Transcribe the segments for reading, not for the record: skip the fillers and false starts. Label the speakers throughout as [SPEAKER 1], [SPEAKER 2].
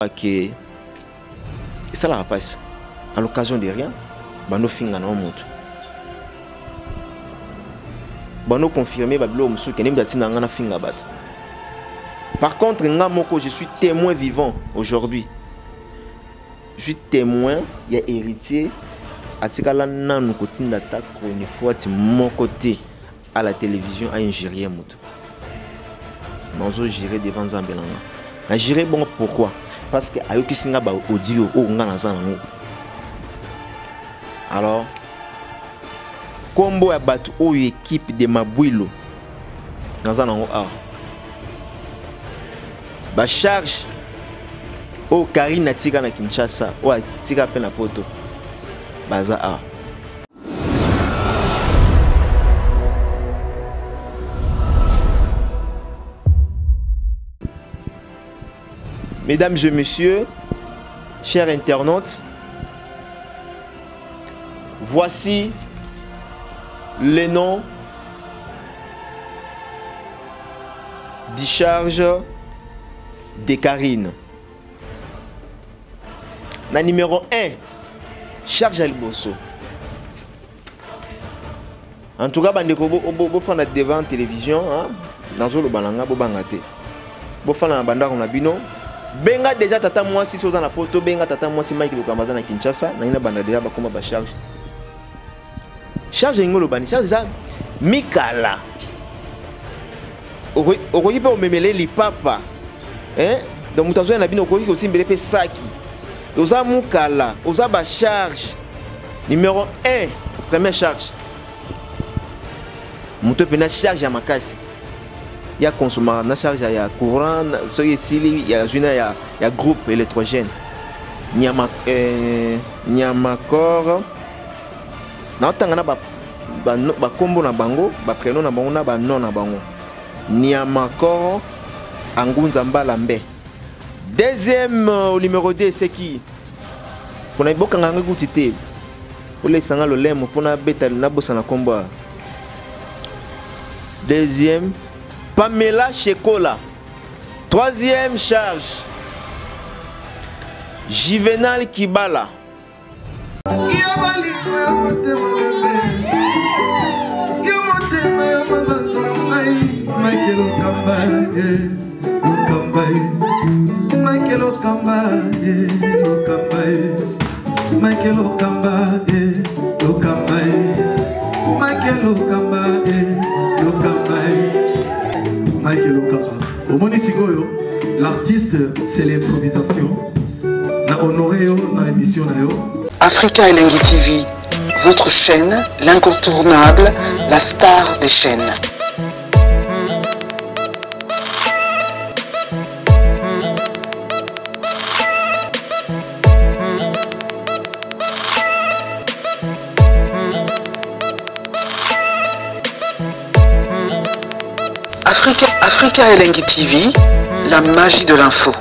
[SPEAKER 1] que ça la passe à l'occasion de rien, bano finga na moto. Bano confirmer bablo musu que nem datina ngana finga bat. Par contre, ngamoko je suis témoin vivant aujourd'hui. Je suis témoin, il y a héritier atikala nanu kotinda ta une fois ti mon côté à la télévision à ingérer moto. Manzo gérer devant Zambelanga. Na gérer bon pourquoi? Parce que ayoki singa ba audio o ngana zanango. Alors combo ya batu o équipe de Mabwilo nazanango a ba charge o Karina tika na Kinshasa o tika pe na poto baza a. Mesdames et messieurs, chers internautes, voici les noms de charge de Karine. La numéro 1, charge Albosso. En tout cas, bandeko bo fana devant télévision, dans le balanga bo bangate. Bo fana banda on a bino. Benga déjà tata moi si soza na poto benga tata moi si Mike Lokamba na Kinshasa na ina banda déjà ba koma ba charge. Charge ngolo bani charge za mikala. Okoyi pe o memele li papa. Donc mutazo na bino okoyi ko simbele pe saki. Oza mukala, oza ba charge. Numéro 1, première charge. Muto pe na charge ya makasi. Il y a consommateur, il y a courant, il y a groupe électrogène. Il y a macor. Na tangana ba combo na bango, ba prénom na bango na ba nom na bango. Niamakor Angunza Mbalambe. Deuxième numéro 2 c'est qui? Pour na boka nganga gutité. Pour les sanga le lemo pour na beta na bossa na combo. Deuxième Pamela Chekola. Troisième charge. Juvenal Kibala.
[SPEAKER 2] L'artiste, c'est l'improvisation. Na honoré dans l'émission.
[SPEAKER 3] Africa Elengi TV, votre chaîne, l'incontournable, la star des chaînes. Africa Elengi TV, la magie de l'info.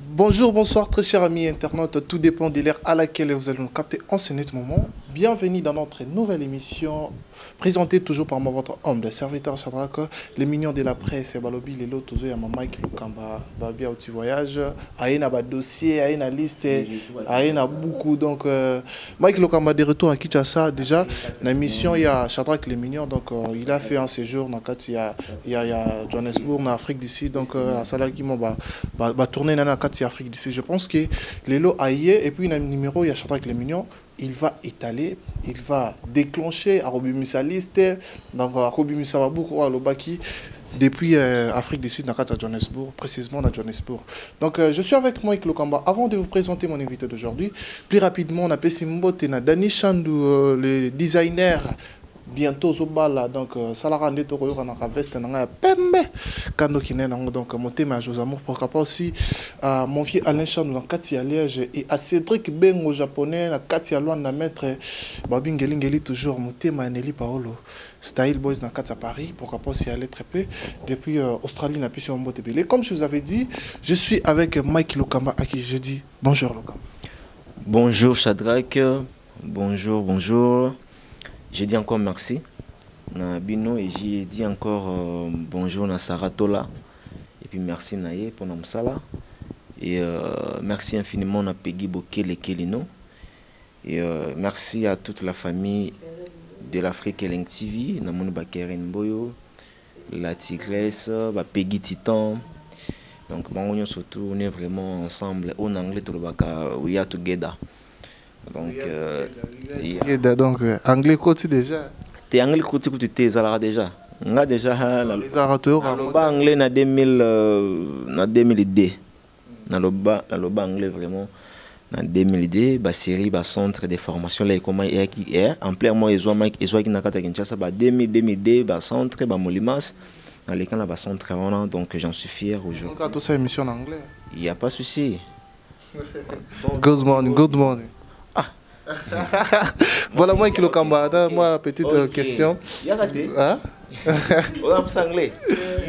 [SPEAKER 4] Bonjour, bonsoir très chers amis internautes, tout dépend de l'ère à laquelle vous allez nous capter en ce net moment. Bienvenue dans notre nouvelle émission, présentée toujours par moi, votre humble serviteur Shadrack, les mignons de la presse, Balobi, les lots, toujours, il y a Mike Lokamba, Babia au petit voyage, il y a un dossier, il y a une liste, il y a beaucoup. Donc, Mike Lokamba de retour à Kinshasa, déjà, dans l'émission, il y a Shadrack les mignons, donc il a fait un séjour, il y a Johannesburg, en Afrique d'ici, donc à Salaki, va tourner dans l'Afrique d'ici. Je pense que les lots aillent, et puis, dans le numéro, il y a Shadrack les mignons. Il va étaler, il va déclencher à Robimisa liste, donc à Robimisa Babouko à Lobaki, depuis Afrique du Sud, dans Johannesburg, précisément dans Johannesburg. Donc je suis avec Mike Lokamba. Avant de vous présenter mon invité d'aujourd'hui, plus rapidement, on appelle Simbote Dani Chandou, le designer. Bientôt Zobala, donc ça la rende toro na veste na pembe kando kinena donc motema à Josamour pourquoi pas aussi mon vieux Alain Chandou dans Katia Liège et à Cédric Bengo japonais na Katia Luanda maître Babingelingeli toujours motema Nelly Paolo Style Boys dans Katia Paris pourquoi pas aussi aller très peu depuis Australie n'a pu sur Mbotebele. Comme je vous avais dit, je suis avec Mike Lokamba à qui je dis bonjour Lokamba.
[SPEAKER 1] Bonjour Shadrack. bonjour, bonjour. Je dis encore merci na Bino et j'ai dit encore bonjour na Saratola. Et puis merci Naye pour Namsala. Et merci infiniment na Peggy Bokele Kelino. Et merci à toute la famille de l'Afrique Link TV, Namouni Bakeren Boyo, la Tigresse, Peggy Titan. Donc on surtout on est vraiment ensemble. En anglais tout le baka we are together. Donc
[SPEAKER 4] donc anglais côté déjà.
[SPEAKER 1] T'es anglais côté que tu t'es là déjà. On a déjà
[SPEAKER 4] les arateurs
[SPEAKER 1] anglais na 2002. Na loba anglais vraiment en 2002 ba série ba centre de formation là comment est en plein mois ils ont qui na kata Kinshasa ba 2002 ba centre ba Molimas dans les camps là ba centre vraiment donc j'en suis fier aujourd'hui.
[SPEAKER 4] Donc tout ça émission en anglais.
[SPEAKER 1] Il y a pas de souci.
[SPEAKER 4] Good morning, good morning.
[SPEAKER 1] Ah.
[SPEAKER 4] Voilà moi qui le Kamba, moi petite question.
[SPEAKER 1] Il y a raté.
[SPEAKER 4] Hein?
[SPEAKER 1] Oh, I'm anglais.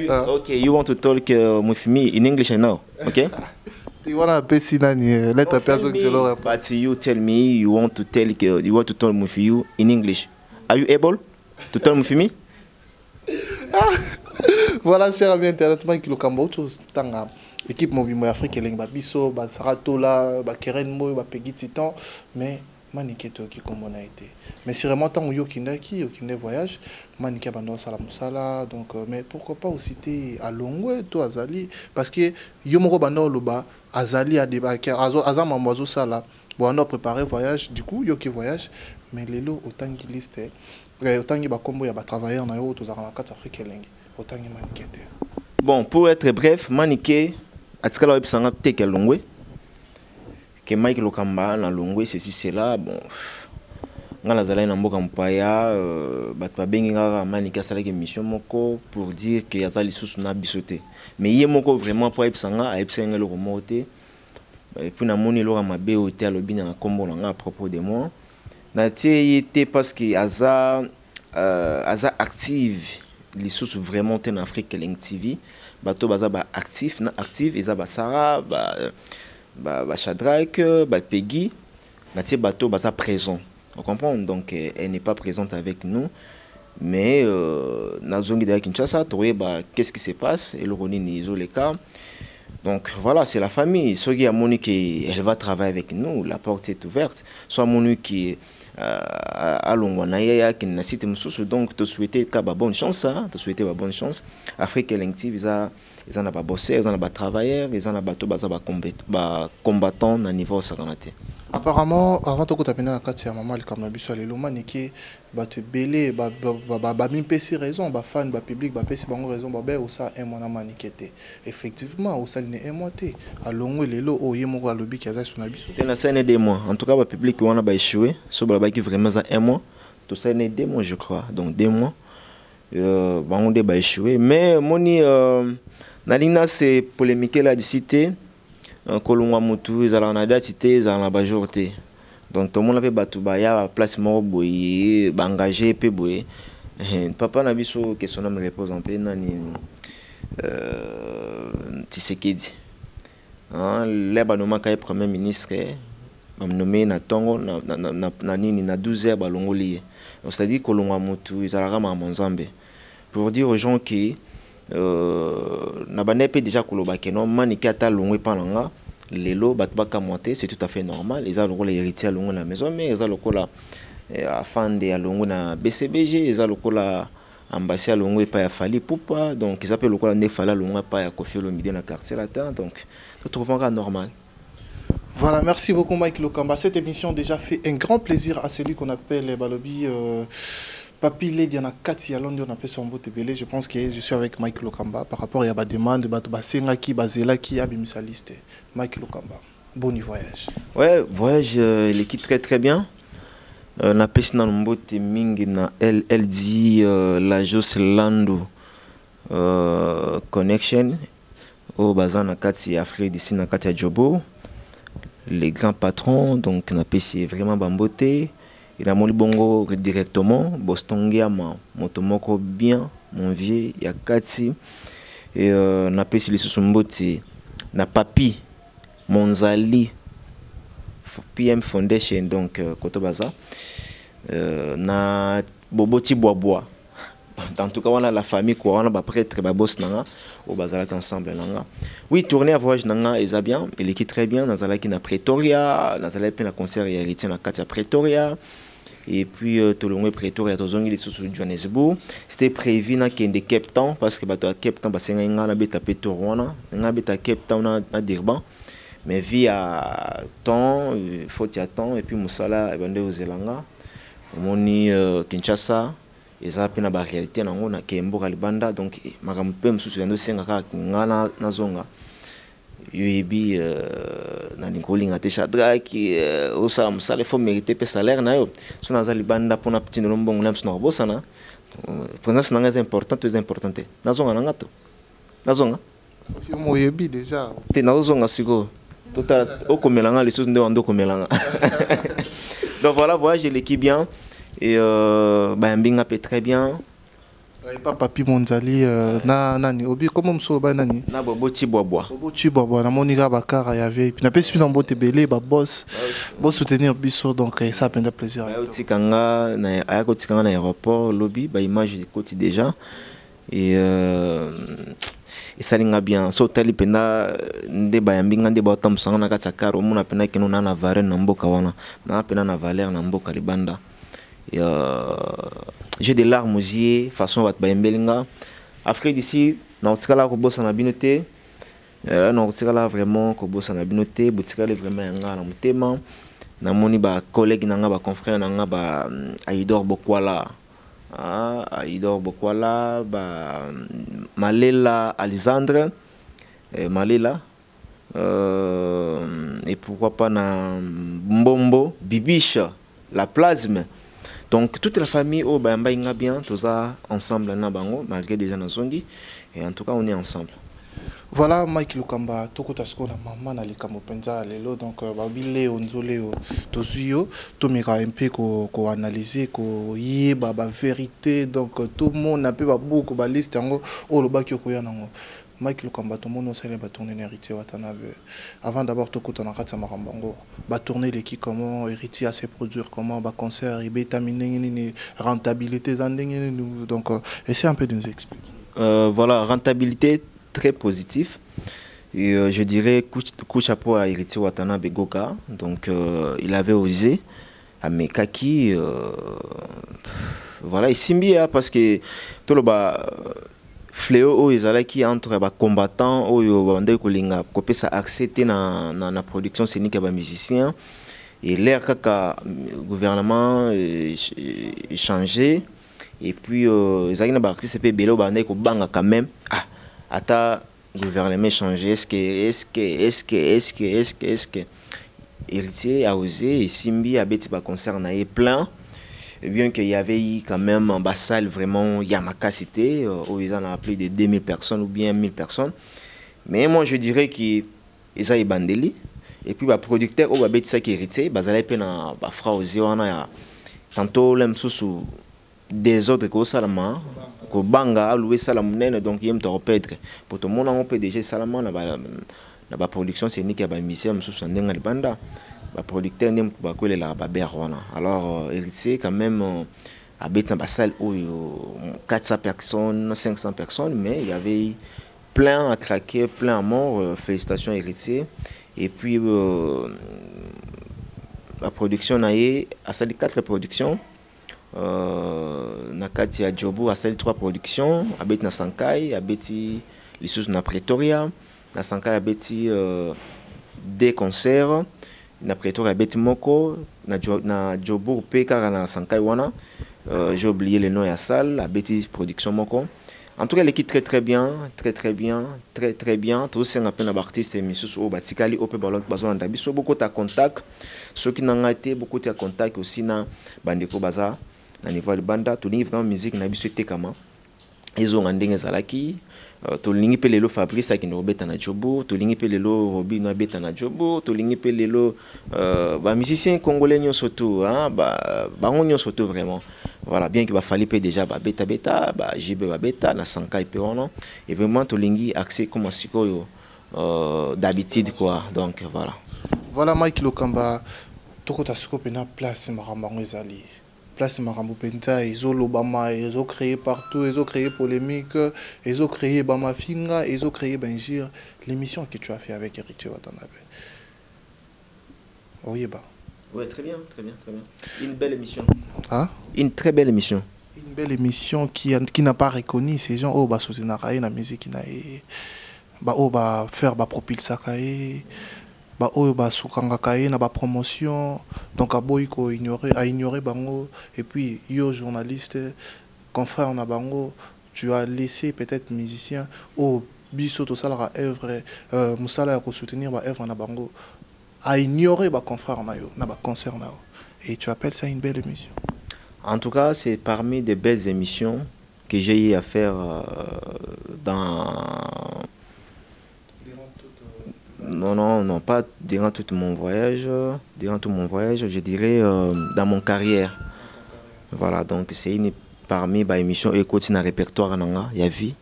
[SPEAKER 1] Okay, you want to talk with me in English now, okay?
[SPEAKER 4] You wanna pay sinani let a person to know.
[SPEAKER 1] But you tell me you want to talk with you in English. Are you able to talk with me?
[SPEAKER 4] Voilà, cher ami internet, moi qui le Kamba, autre tanga équipe Mobimo Afrique Link Biso, Saratola, Keren Mo, Peggy Titan, mais maniketo qui comme on a été. Mais si vraiment tant yo kindaki voyage, manike bando sala donc mais pourquoi pas aussi citer à Longwe to Azali parce que yo moko bando loba Azali a débarqué azama mozo sala bon on a préparé voyage du coup yo qui voyage mais lelo autant qui liste autant qui ba kombo ya ba travailler na yo to za na carte Afrique Link autant qui manikete.
[SPEAKER 1] Bon, pour être bref, manike atikala websanga teke Longwe que Mike Lokamba na Longwe ceci cela bon ngala zala na mboka mpaya batwa bengi ngaka manika sala ke mission moko pour dire que yazali susu na bisoté mais yé moko vraiment pour epsanga a epsenga lo remonter et puis na moni lo mabe hôtel lobi na kombo na à propos de moi na tie était parce que aza active les sources vraiment en Afrique Link TV bato baza ba actif na active eza ba Sara ba Shadrach ba Peggy na tie bato baza présent. On comprend donc elle n'est pas présente avec nous mais na zongi de Kinshasa qu'est-ce qui se passe et le roni ni les cas donc voilà c'est la famille soki a Monique elle va travailler avec nous la porte est ouverte soit Monique qui à Longwana ya qui na site mususu donc te souhaiter ka ba bonne chance te souhaiter ba bonne chance Afrique Link TV ils en a pas bossé ils en a pas travailleurs ils en a bato baza ba combattant na niveau sakanate.
[SPEAKER 4] Apparemment, avant de taper dans la carte, il y a maman comme la biso les lomani qui va te belé, ba mi pesi raison, ba fan, ba public, ba pesi bango raison, ba ou ça un mois na manikete. Effectivement, ou ça n'est un mois té. À longue les lots, au yemo à lobby qui a sur la biso.
[SPEAKER 1] C'est la scène des mois. En tout cas, ba public on a ba échoué, sur ba qui vraiment ça un mois. Tout ça n'est 2 mois je crois. Donc 2 mois. On a ba échoué. Mais moni nalina c'est polémique là de cité. Kolongwa mutu ezala na date te ezala na ba jour te donc tout le monde avait batu ba ya place moko boye ba engagé pe boye papa na biso question na me repose un peu nani Tshisekedi le ba noma ka premier ministre ba nommé na tongo na nini na 12h ba longoli c'est-à-dire kolongwa mutu ezala ka ma Nzambe pour dire aux gens qui na banepe déjà koloba ke non maniki ata longwe pananga lelo batbaka monter c'est tout à fait normal les a lokola héritier longo la maison mais les a lokola afande ya longo na BCBG les a lokola ambassade longo pa ya Fali Poupa donc ils appellent lokola ne fala longo pa ya Koffi Olomide na quartier latin donc tout trouvera normal.
[SPEAKER 4] Voilà, merci beaucoup Mike Lokamba. Cette émission déjà fait un grand plaisir à celui qu'on appelle Balobi Papi Lediana Kati à Londres, on appelle son beau tébélé. Je pense que je suis avec Mike Lokamba par rapport à la demande de Basenga qui Bazela qui a bimisa liste. Mike Lokamba, bon voyage.
[SPEAKER 1] Ouais, voyage il est très très bien. Na pesi na mbote mingi na elle dit la Joselando connection au bazana Kati Afrique d'ici na Kati Jobo. Les grands patrons donc na pesi vraiment bambote. Il a mon bongo directement, Bostongiama, Motomoko bien, mon vieux, Yakati, et n'a pas si les sous-bottes, n'a papi, Monzali, PM Foundation donc Kotobaza na Boboti Bois. En tout cas, on a la famille, quoi, on a prêtre, boss nanga, au bazalak ensemble nanga. Oui, tourner à voyage nanga, ils a bien, il est très bien. Dans la na Pretoria, dans la peine concert héritier na Katia Pretoria. Et puis tout le monde Pretoria, tout le monde est sur Johannesburg. C'était prévu na Kende Cape Town parce que bateau à Cape Town, parce que nga na beta Pretoria, nga beta Cape Town na Durban. Mais via temps, faut y attendre. Et puis Moussala, bande aux Zelanga, moni Kinshasa. Et ça a la réalité dans le Kembo Kalibanda. Donc, je suis sûr que je suis na zonga. Yuebi na Nicoling a Téchadra qui au salam il faut mériter le salaire. Si on a Zalibanda pour un petit nombre de gens, on présence c'est important, très important. Na zonga na ngato. Na zonga.
[SPEAKER 4] Yuebi déjà.
[SPEAKER 1] Te na zonga siko. Total au komelanga les choses ne vont pas komelanga. Donc voilà, voyage de l'équipe bien. Et Mbinga peut très bien.
[SPEAKER 4] Pas Papi Monzali, nani obi comment msolo ba nani
[SPEAKER 1] na Boboti Bois.
[SPEAKER 4] Boboti Bois na monika bakara ya vie puis na pesi na mbote belé ba boss soutenir biso donc ça fait plaisir.
[SPEAKER 1] Ba otikanga na ayako tikanga na aéroport lobby ba image côté déjà et ça linga bien so tali penda nde ba Mbinga nde ba tamsanga na katsakaro muna penda kino na Varenne na mboka wana na penda na Valère na mboka libanda. J'ai des larmes aux yeux, façon va te Après d'ici, dans le cas là, Kobo Sanabinoté, dans le cas là vraiment Kobo Sanabinoté, Boutika est vraiment un gars dans mon thème. Na moni ba collègue nanga ba confrère nanga ba Aïdor Bokwala, Aïdor Bokwala, ba Malela Alexandre, Malela. Et pourquoi pas na Mbombo, Bibiche, la plasme. Donc toute la famille au Bamba inga bien, tous ensemble na bango malgré des anazongi et en tout cas on est ensemble.
[SPEAKER 4] Voilà Mike Lukamba tokota skona maman na likambo penza lelo donc babile onzoleo tosuyo tomika un peu ko analyser ko yeba ba vérité donc tout le monde a peu ba beaucoup ba liste yango o lo baki ko yanango. Mike Lukamba tout le monde sait ba tourner héritier watanabe avant d'abord tokota na kata makambango ba tourner l'équipe comment héritier à se produire comment ba concert et bétamine rentabilité donc essaie un peu de nous expliquer.
[SPEAKER 1] Voilà, rentabilité très positif et je dirais coup chapeau à héritier Watanabe Goka donc il avait osé à Mekaki voilà il simbia parce que tout le bas fléau ils allaient qui entre les combattants ou ils ont copié ça accepté dans la production scénique des musiciens et l'air que gouvernement changé et puis ils allaient dans artistes et bélo bandé ko banga quand même ah ata gouvernement changé est-ce que héritier a osé et Simbi a bêti par concert na plein. Et bien qu'il y avait eu quand même en salle vraiment Yamakacité, où ils en ont appelé de 2000 personnes ou bien 1000 personnes. Mais moi je dirais qu'ils ont bandeli. Et puis les producteurs, où ils ont hérité, ils ont fait tantôt les sous des autres que Salama, que Banga a loué Salamounen, donc ils ont perdre. Pour tout le monde, on peut déjà Salama, la production scénique, il y a des sous Banda. Le producteur n'est pas la baberwana. Alors, héritier quand même habite dans la salle où 400 personnes, 500 personnes, mais il y avait plein à craquer, plein à mort. Félicitations héritier. Et puis la production a eu à salle 4 productions. Nakati à Djobo à salle 3 productions. Habite na Sankai, habite les sous na Pretoria, na Sankai habite des concerts. Na Pretoria beti moko na Jobo peka na Sankai wana j'ai oublié le nom ya salle la beti production moko en tout cas l'équipe très bien tous ces appels d'artistes et missus au batikali au pe balon bazon ndabi so beaucoup ta contact ceux qui n'ont été beaucoup ta contact aussi na bandeko baza na niveau de banda tout livre dans musique na biso tekama ils ont ndenge zalaki tolingi pe lelo Fabrice qui nous beta na Jobo tolingi pe lelo Robi na beta na Jobo tolingi pe lelo ba musiciens congolais nyo surtout hein ba ngonyo surtout vraiment voilà bien que ba fali pe déjà ba beta ba JB ba beta na Sankai pe ono et vraiment tolingi accès comme sikoyo d'habitude quoi donc voilà.
[SPEAKER 4] Voilà Mike Lokamba. Toko tasiko pena place marambango ezali. Place marambo penta ezo lobama ezo créé partout, ezo créé polémique, ezo créé bama finga, ezo créé benjir. L'émission que tu as fait avec Héritier Watanabe. Oyeba.
[SPEAKER 1] Oui, très bien, très bien, très bien. Une belle émission.
[SPEAKER 4] Hein?
[SPEAKER 1] Une très belle émission.
[SPEAKER 4] Une belle émission qui n'a pas reconnu ces gens. Oh, bah, sous la musique, bah, oh, bah, faire, bah, propulser, bah, oh, bah, sous kangakaye, na, bah, promotion. Donc, à boyko, ignorer, bango. Et puis, yo, journaliste, confrère, on a bango, tu as laissé peut-être musicien, oh, biso, tout ça, la œuvre, moussala, pour soutenir, bah, œuvre, on a bango. À ignorer bah confrère na ba concert na et tu appelles ça une belle émission.
[SPEAKER 1] En tout cas, c'est parmi des belles émissions que j'ai eu à faire non, pas durant tout mon voyage, je dirais dans mon carrière. Voilà, donc c'est une parmi les émissions et côté na répertoire nanga, il y a vie.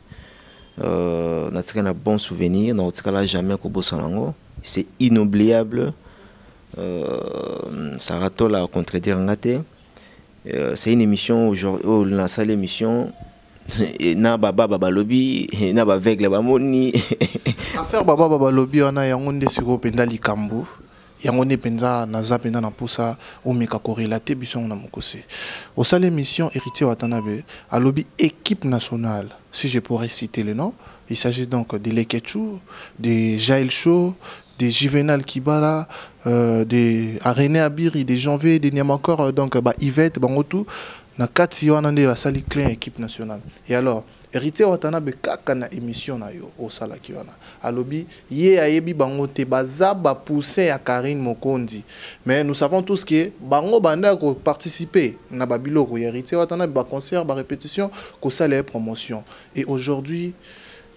[SPEAKER 1] Na un bon souvenir, na là jamais ko bosanango. C'est inoubliable. Sarato la contredire ngate. C'est une émission aujourd'hui, la salle émission. Na baba baba lobby, na ba vegle ba moni.
[SPEAKER 4] Affaire baba baba lobby on a yangonde siko penda likambu. Yangonde penza naza penda na posa o meka correlaté bison na mokose. Au salle émission Héritier Watanabe à lobby équipe nationale. Si je pourrais citer les noms, il s'agit donc de Leketchou, de Jaël Show, des Juvenal Kibala, des René Abiri, des Janvier, des Niamakor, donc bah, Yvette, Bangotou, na 4 yoanande va sali clé équipe nationale. Et alors, Héritier Watanabe kaka na émission na yo au sala kiwana. Alobi ye ayebi bango te baza ba pousser à Karine Mokondi. Mais nous savons tous que bango banda ko participer na babiloko Héritier Watanabe ba concert, ba répétition, ko sala promotion. Et aujourd'hui,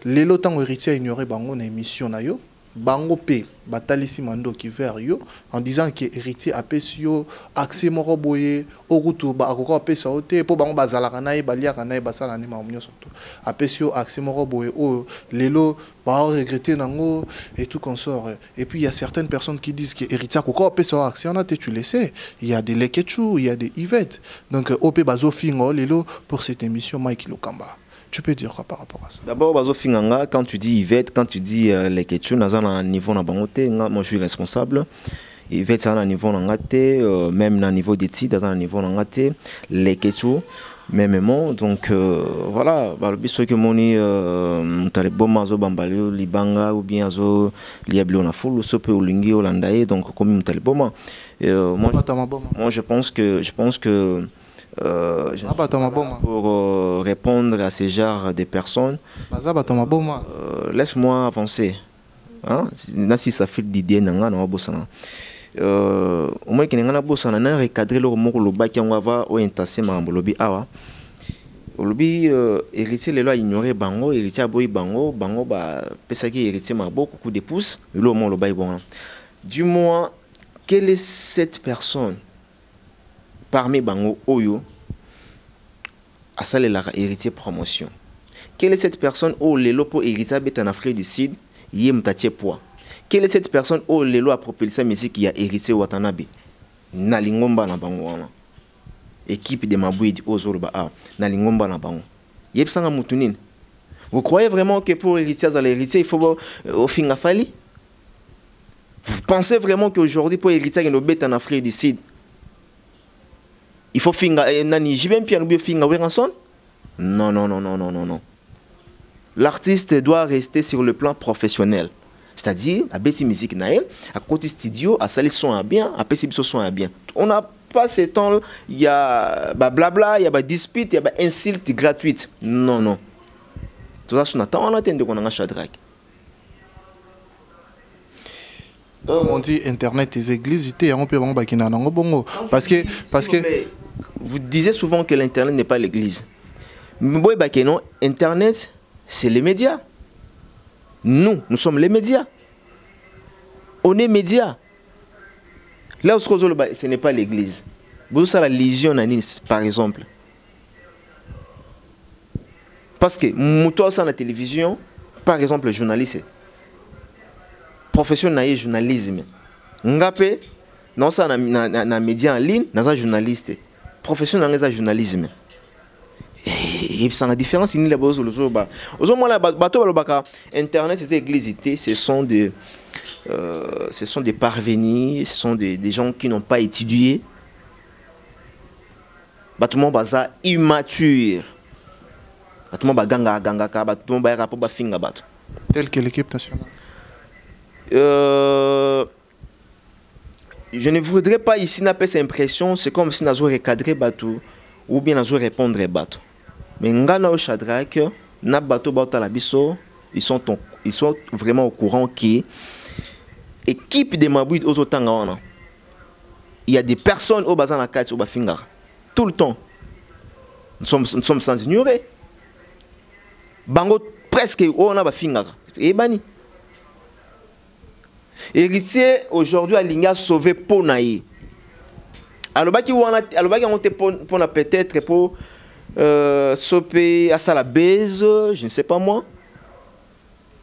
[SPEAKER 4] les lotang Héritier ignoré bango na émission na yo. Bango P, Batalisi Mando qui vers yo, en disant que héritier a pesio, accès moro boye, au retour, ba akoko a pesa ote, po bango bazala kanaï, balia kanaï, basala ni maomnyo surtout. A pesio, accès moro boye, oh, lelo, ba regretter nango, et tout consort. Et puis il y a certaines personnes qui disent que héritier a koko a pesa accès, on a tu le sais. Il y a des Leketchou, il y a des Yvette. Donc, OP Bazo Fingo, lelo, pour cette émission, Mike Lokamba. Tu peux dire quoi par rapport à ça?
[SPEAKER 1] D'abord, Bazo Finganga, quand tu dis Yvette, quand tu dis les Ketchou, moi je suis responsable. Yvette, c'est un niveau même un niveau d'études, dans un niveau les Ketchou, même donc voilà, ce que moni Taliboma zo Bambalio, Libanga ou bien zo Liablo na foule, ce peut Olingi Holandaye, donc comme Taliboma. Moi je pense que pour répondre à ce genre de personnes, laisse-moi avancer. Hein? Si ça fait d'idées, au moins qu'il y a un recadré le mot le bac on va entassé ma lobby awa. Lobby héritier les lois ignorer bango, héritier boy bango, bango ba pesaki héritier ma beaucoup de pouces, le mot le bail bon. Du moins, quelle est cette personne parmi bango oyo à ça les héritier promotion? Quelle est cette personne où les lopo héritier bête en Afrique du Sud yem tatie poids? Quelle est cette personne où les lois propulsé musique qui a héritier Watanabe na lingomba na bango wana équipe de Mabouid Ozorba a na lingomba na bango yep sanga mutunine? Vous croyez vraiment que pour héritier à l'héritier il faut au finga fali? Vous pensez vraiment qu'aujourd'hui pour héritier il y a bête en Afrique du Sud il faut finga nani jibem piano bio finga weranson? Non. L'artiste doit rester sur le plan professionnel. C'est-à-dire à bêti musique naël, à côté studio, à saler son à bien, à PC son à bien. On n'a pas ce temps, il y a blabla, il y a dispute, il y a insulte gratuite. Non. Tout ça on attend on attend de qu'on a Shadrach.
[SPEAKER 4] On dit internet et églises, on peut parce que
[SPEAKER 1] vous disiez souvent que l'internet n'est pas l'église. Mais non, internet c'est les médias. Nous sommes les médias. On est médias. Là où ce n'est pas l'église. Vous savez la Légion à Nice, par exemple. Parce que moi, ça la télévision, par exemple, journaliste, profession naïe journalisme. Ngapé, non ça na média en ligne, na journaliste. Profession dans journalisme. Et ça a la différence il y a besoin de le ba. Aujourd'hui moi bateau balobaka internet ces églises ce sont des parvenus, ce sont des gens qui n'ont pas étudié. Bâtiment baza immature. Bâtiment ba ganga ka bâtiment ba rapport ba finga bato.
[SPEAKER 4] Tel que l'équipe nationale.
[SPEAKER 1] Je ne voudrais pas ici n'a pas cette impression, c'est comme si nous avons recadré bateau ou bien nous avons répondre bateau. Mais ngana au Shadrach, na bateau la biso, ils sont vraiment au courant que équipe de Mabouid aux autant il y a des personnes au bazar la carte au bafinga tout le temps. Nous sommes sans ignorer. Bango presque au na bafinga. Et bani. Héritier aujourd'hui a linga sauvé Ponaï. Alors baki on te pour peut-être pour sauver à ça la baise, je ne sais pas moi.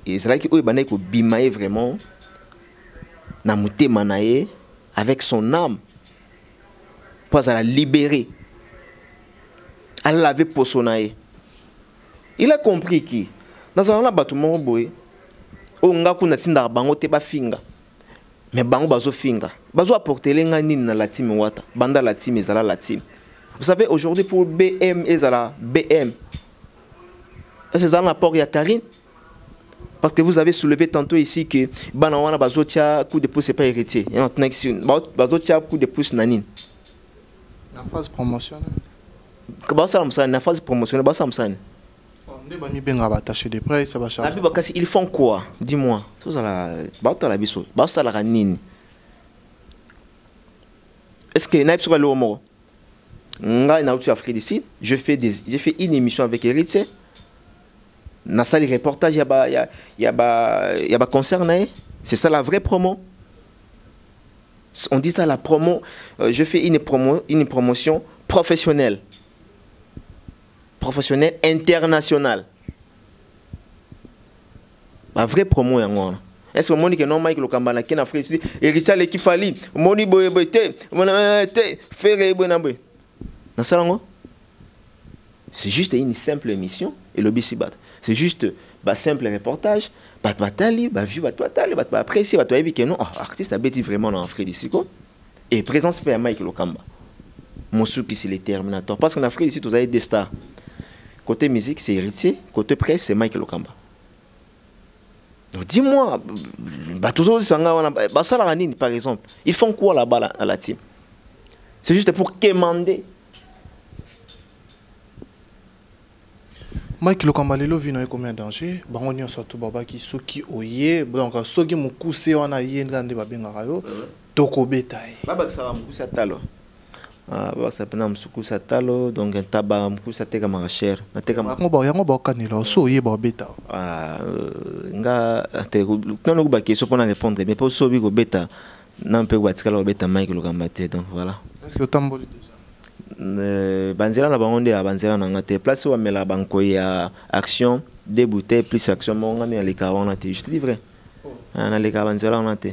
[SPEAKER 1] Et c'est là que Oibane ko bimaye vraiment na muté manaye avec son âme pour la libérer. Elle l'avait posonaye. Il a compris qui dans un bâtiment boy o ngaku na tinda bango te ba finga. Mais bango bazo finga. Bazo apporter lenga nini na la team wata. Banda la team ezala la team. Vous savez aujourd'hui pour BM ezala BM. C'est ça l'apport ya Karine. Parce que vous avez soulevé tantôt ici que banawana bazo tia coup de pouce c'est pas héritier. Et maintenant ici bazo tia coup de pouce nanine.
[SPEAKER 4] La phase promotionnelle.
[SPEAKER 1] Ba ça la na phase promotionnelle ba ça msane. Ils font quoi? Dis-moi. Est-ce que Naïp sera le homo? Je fais une émission avec Héritier. Dans les reportages, il y a concert. C'est ça la vraie promo. On dit ça la promo. Je fais une promotion professionnelle. Professionnel international. La vraie promo est-ce que Monique non Mike le Kambana qui n'a fait ici héritier l'équipe fali Moni boyete faire bonabé. Dans ça c'est juste une simple émission et le bisibat. C'est juste un simple reportage, batali, view batali, apprécier, batali que non artiste a bêti vraiment dans Afrique d'ici quoi. Et présence pour Mike le Kamba. Mon souki c'est les Terminators parce qu'en Afrique ici vous avez des stars. Côté musique, c'est Héritier. Côté presse, c'est Michael Okamba. Donc dis-moi, par exemple, ils font quoi là-bas à la team? C'est juste pour quémander.
[SPEAKER 4] Michael Okamba, il vit dans combien de dangers? On a surtout qui ceux qui oye, donc ceux qui m'ont coussé on a yé n'gande babengarayo, toko betaille.
[SPEAKER 1] Baba ça va m'cousser talo. Ça peut nous couper talo donc un tabac m'cousser teka marachère na teka
[SPEAKER 4] yango ba kanela so yeba beta
[SPEAKER 1] nga te non ko ba question pour répondre mais pour so bi ko beta na pe ko batikala ko beta Michael Okamba te donc voilà.
[SPEAKER 4] Est-ce que tamboli déjà
[SPEAKER 1] banzela na bango nde banzela na ngate place wa mela banko ya action des bouteilles plus action mo ngami les 40 te je te dis vrai na les 40 banzela on te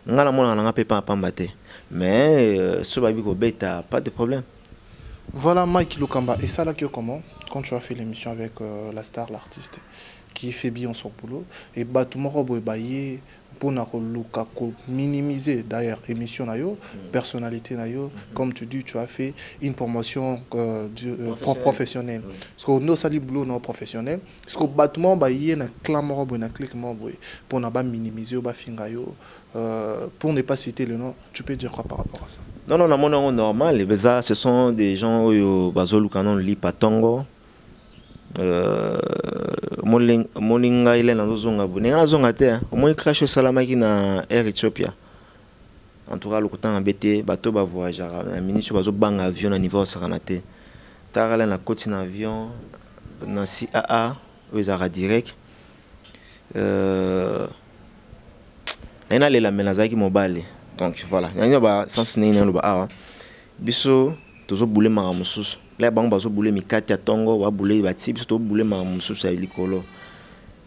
[SPEAKER 1] nga na mona na pe pa pamba te. Mais sur Babiko Beta, pas de problème.
[SPEAKER 4] Voilà Mike Okamba. Et ça là qui est comment? Quand tu as fait l'émission avec la star, l'artiste, qui fait bien son boulot, et bah tout le monde bailler pour minimiser d'ailleurs l'émission nayo, personnalité nayo, comme tu dis, tu as fait une promotion professionnelle. Parce que nous sali boulot non professionnel. Parce que bâtiment bailler na clamor na cliquement pour ne pas minimiser ba fingayo. Pour ne pas citer le nom, tu peux dire quoi par rapport à ça?
[SPEAKER 1] Non, mon nom normal. Les Bézas, ce sont des gens qui bazolu kanon li patongo. Moninga il est dans zone abonné. Dans zone até, au moins crash salama qui na Air Ethiopia. En tout cas, le côté embêté, bateau ba voyager. Un ministre bazo bang avion à niveau saranate. Tarala na côte en avion, na CAA, aux ara direct. Il y a les ménages mobile. Donc voilà. Il y a sens négatif. Biso, toujours boulé maramusus. Là, bango bazo boulé mikati tongo, wa boulé bati, biso to boulé maramusus à likolo.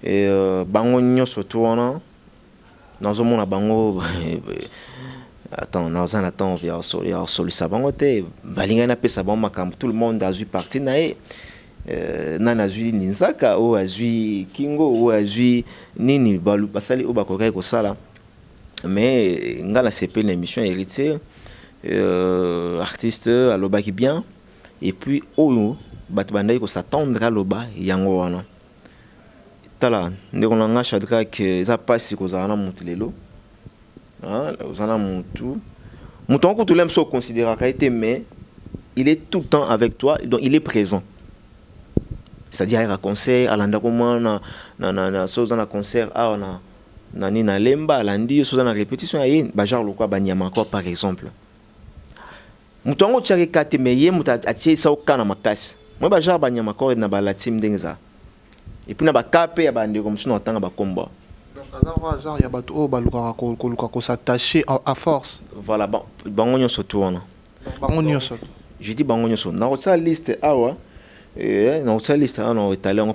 [SPEAKER 1] Et bango nyo surtout on a. Dans un monde bango Attends, on attend, il y a solo sabangote, balinga na pe sabon makam, tout le monde a vu parti nae. Nana a vu Ninzaka, ou a vu Kingo, ou a vu Nini, balu basali ou bakokai ko sala. Mais ngala CP l'émission héritier, artiste aloba qui bien, et puis oyo batbandai ko s'attendre à loba yango wana. Tala, ndeko chadra que ça passe ko zana montelelo. Zana montou. Mouton ko tout l'aime so considérer qu'a été, mais il est tout le temps avec toi, donc il est présent. C'est-à-dire à un concert, à l'endroit na concert, na lemba, landi, na répétition, bajar le quoi banyamako par exemple. Moutongo tchari kate meye mouta atie sa okana makasi. Moi bajar banyamako na balatim denza. Et puis na bakape ya bande comme si on tanga ba combat.
[SPEAKER 4] Donc azar genre ya bato o baluka ko s'attacher à force.
[SPEAKER 1] Voilà, bango nyoso tourna.
[SPEAKER 4] Bango nyoso.
[SPEAKER 1] Je dis bango nyoso. Na sa liste awa. Non, c'est liste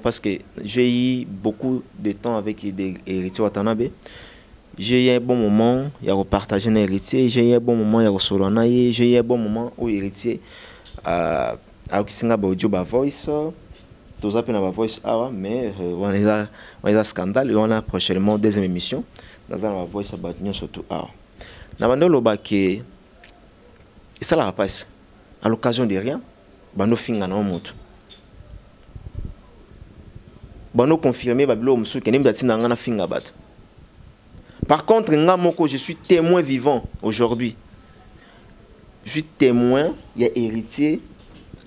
[SPEAKER 1] parce que j'ai eu beaucoup de temps avec des héritiers Watanabe. J'ai eu un bon moment, il y a repartagé un héritier. J'ai eu un bon moment, il y a resolanaye. J'ai eu un bon moment où héritier a Kisinga Audio Voice. Tous appellent la Voice mais on a un scandale et on a prochainement deuxième émission dans la Voice à surtout awa. Nabando loba que et ça la passe à l'occasion de rien. Bando finga na moto. Bano confirmé babilo musu kenem datina ngana finga bat. Par contre ngamoko je suis témoin vivant aujourd'hui. Je suis témoin, il y a héritier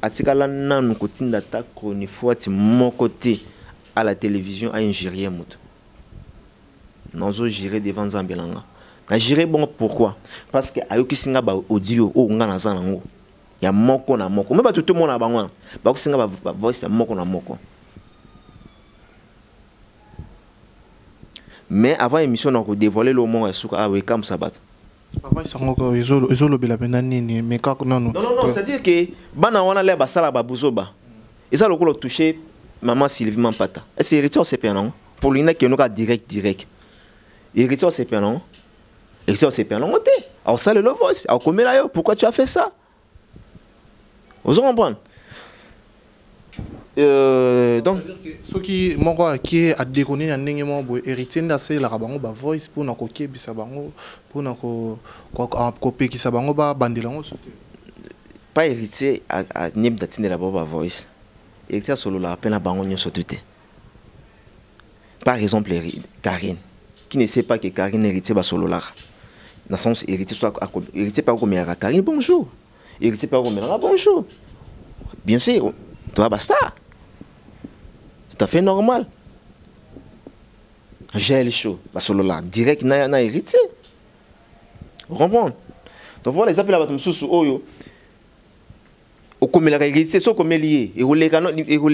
[SPEAKER 1] atikala nanu kotinda ta koni fuati mon côté à la télévision à ingérer moto. Nazo gérer devant Zambelanga. Na gérer bon pourquoi? Parce que ayoki singa ba audio o ngana zanango. Ya moko na moko. Même ba tout le monde na bangwa. Ba ko singa ba voice ya moko na moko. Mais avant l'émission, on a dévoilé le moment où comme Sabat.
[SPEAKER 4] Non,
[SPEAKER 1] c'est-à-dire que Bana wana le basala babuzoba. Et ça le touché maman Sylvie Mampata. Et c'est héritier c'est non. Pour lui qui nous direct. Héritier c'est non. Héritier c'est non. Alors ça le voice. Alors comment là pourquoi tu as fait ça? Vous comprenez? Donc
[SPEAKER 4] ce qui a déconné à n'engagement héritier d'assez la rabango ba voice pour na koké bisabango pour na ko copie qui sabango ba bandelango
[SPEAKER 1] pas héritier à nim datine la ba voice héritier solo la peine à bango nyo sotuté. Par exemple Karine qui ne sait pas que Karine héritier ba solo là dans sens héritier soit héritier pas comme à Karine bonjour héritier pas comme bonjour bien sûr toi basta. Tout à fait normal. J'ai le chaud. Parce que là, direct, na héritier. Vous comprenez? Donc voilà, les appels à votre sous oyo. Au comme la héritier, so comme lié. Et vous les